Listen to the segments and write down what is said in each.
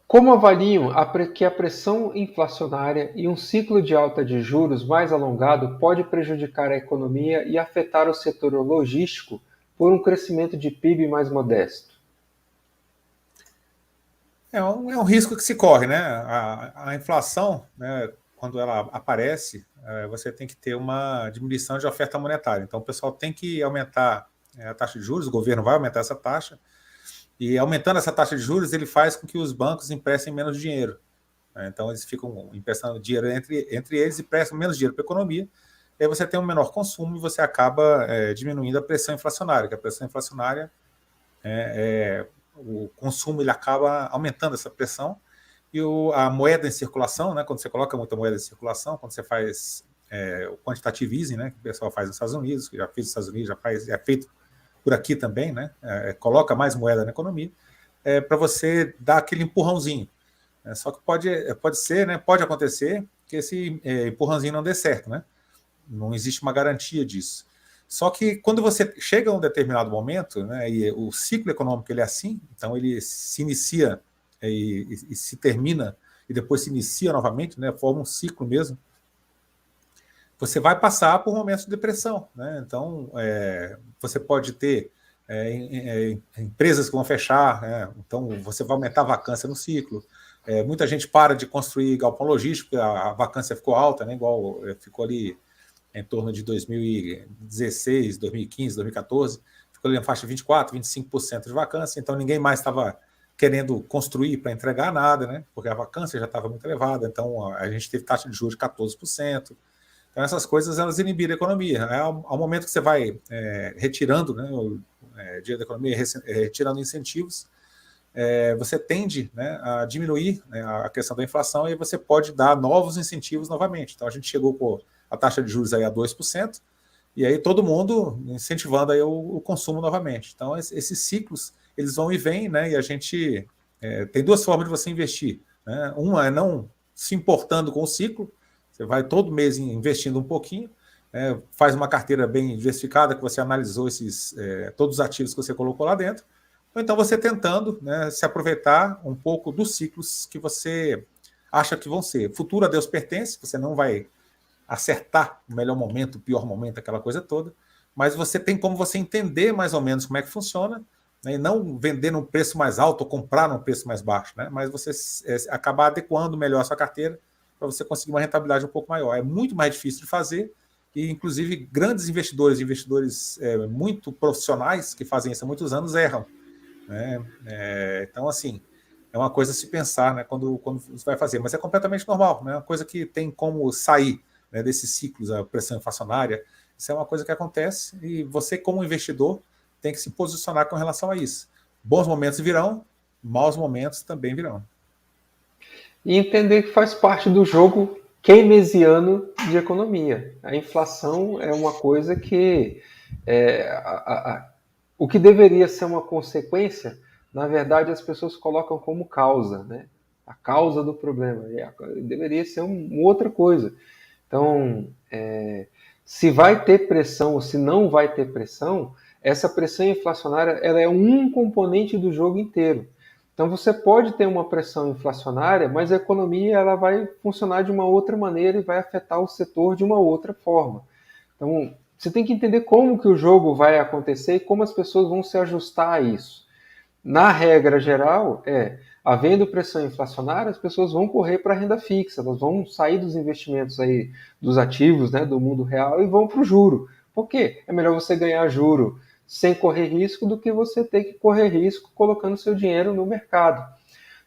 Como avaliam que a pressão inflacionária e um ciclo de alta de juros mais alongado pode prejudicar a economia e afetar o setor logístico por um crescimento de PIB mais modesto? É um risco que se corre, né? A inflação, né, quando ela aparece, você tem que ter uma diminuição de oferta monetária. Então, o pessoal tem que aumentar a taxa de juros, o governo vai aumentar essa taxa, e aumentando essa taxa de juros, ele faz com que os bancos emprestem menos dinheiro. Né? Então, eles ficam emprestando dinheiro entre eles e prestam menos dinheiro para a economia. E aí você tem um menor consumo e você acaba diminuindo a pressão inflacionária, que a pressão inflacionária o consumo ele acaba aumentando essa pressão e a moeda em circulação, né, quando você coloca muita moeda em circulação, quando você faz o quantitative easing, né, que o pessoal faz nos Estados Unidos, que já fez nos Estados Unidos, é feito por aqui também, né, coloca mais moeda na economia, para você dar aquele empurrãozinho. Só que pode ser, né, pode acontecer que esse empurrãozinho não dê certo, né? Não existe uma garantia disso. Só que quando você chega a um determinado momento, né, e o ciclo econômico ele é assim, então ele se inicia e se termina e depois se inicia novamente, né, forma um ciclo mesmo. Você vai passar por momentos de depressão, né? Então você pode ter empresas que vão fechar, né? Então você vai aumentar a vacância no ciclo. Muita gente para de construir galpão logístico, a vacância ficou alta, né? Igual ficou ali em torno de 2016, 2015, 2014, ficou ali na faixa de 24%, 25% de vacância, então ninguém mais estava querendo construir para entregar nada, né? Porque a vacância já estava muito elevada, então a gente teve taxa de juros de 14%. Então essas coisas elas inibiram a economia. Ao momento que você vai retirando, né, o dinheiro da economia, retirando incentivos, você tende, né, a diminuir, né, a questão da inflação e você pode dar novos incentivos novamente. Então a gente chegou com a taxa de juros aí a 2%, e aí todo mundo incentivando aí o consumo novamente. Então esses ciclos eles vão e vêm, né, e a gente tem duas formas de você investir. Né? Uma é não se importando com o ciclo, você vai todo mês investindo um pouquinho, faz uma carteira bem diversificada, que você analisou todos os ativos que você colocou lá dentro, ou então você tentando, né, se aproveitar um pouco dos ciclos que você acha que vão ser. Futuro a Deus pertence, você não vai acertar o melhor momento, o pior momento, aquela coisa toda, mas você tem como você entender mais ou menos como é que funciona, né, e não vender num preço mais alto ou comprar num preço mais baixo, né, mas você acabar adequando melhor a sua carteira para você conseguir uma rentabilidade um pouco maior. É muito mais difícil de fazer e, inclusive, grandes investidores muito profissionais que fazem isso há muitos anos erram. Né? Então, assim, é uma coisa a se pensar, né, quando você vai fazer, mas é completamente normal, né? É uma coisa que tem como sair, né, desses ciclos, a pressão inflacionária, isso é uma coisa que acontece e você, como investidor, tem que se posicionar com relação a isso. Bons momentos virão, maus momentos também virão. E entender que faz parte do jogo keynesiano de economia. A inflação é uma coisa que o que deveria ser uma consequência, na verdade as pessoas colocam como causa, né? A causa do problema. Deveria ser uma outra coisa. Então, se vai ter pressão ou se não vai ter pressão, essa pressão inflacionária ela é um componente do jogo inteiro. Então você pode ter uma pressão inflacionária, mas a economia ela vai funcionar de uma outra maneira e vai afetar o setor de uma outra forma. Então você tem que entender como que o jogo vai acontecer e como as pessoas vão se ajustar a isso. Na regra geral, havendo pressão inflacionária, as pessoas vão correr para a renda fixa, elas vão sair dos investimentos aí, dos ativos, né, do mundo real e vão para o juro. Por quê? É melhor você ganhar juro sem correr risco do que você ter que correr risco colocando seu dinheiro no mercado.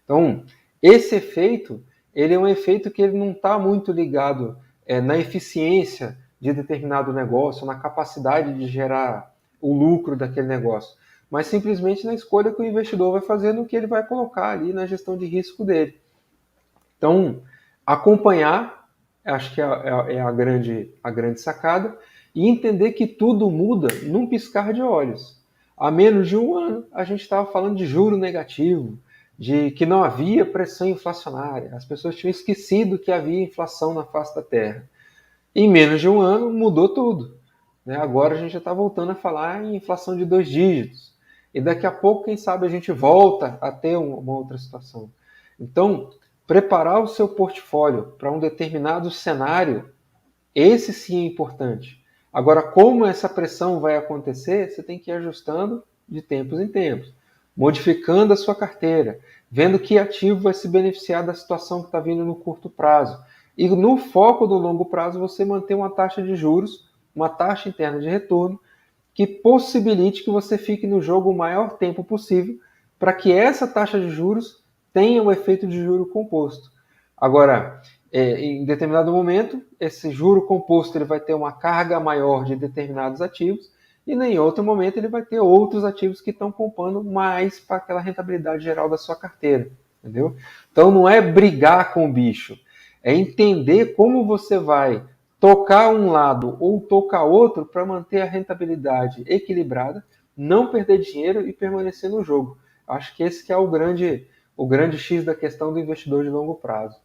Então, esse efeito, ele é um efeito que ele não está muito ligado na eficiência de determinado negócio, na capacidade de gerar o lucro daquele negócio, mas simplesmente na escolha que o investidor vai fazer no que ele vai colocar ali na gestão de risco dele. Então, acompanhar, acho que é a grande sacada, e entender que tudo muda num piscar de olhos. Há menos de um ano, a gente estava falando de juro negativo, de que não havia pressão inflacionária. As pessoas tinham esquecido que havia inflação na face da Terra. Em menos de um ano, mudou tudo. Né? Agora a gente já está voltando a falar em inflação de 2 dígitos. E daqui a pouco, quem sabe, a gente volta a ter uma outra situação. Então, preparar o seu portfólio para um determinado cenário, esse sim é importante. Agora, como essa pressão vai acontecer, você tem que ir ajustando de tempos em tempos, modificando a sua carteira, vendo que ativo vai se beneficiar da situação que está vindo no curto prazo. E no foco do longo prazo, você manter uma taxa de juros, uma taxa interna de retorno, que possibilite que você fique no jogo o maior tempo possível, para que essa taxa de juros tenha o efeito de juro composto. Agora, em determinado momento, esse juro composto ele vai ter uma carga maior de determinados ativos, e em outro momento ele vai ter outros ativos que estão compondo mais para aquela rentabilidade geral da sua carteira. Entendeu? Então não é brigar com o bicho, é entender como você vai tocar um lado ou tocar outro para manter a rentabilidade equilibrada, não perder dinheiro e permanecer no jogo. Acho que esse que é o grande X da questão do investidor de longo prazo.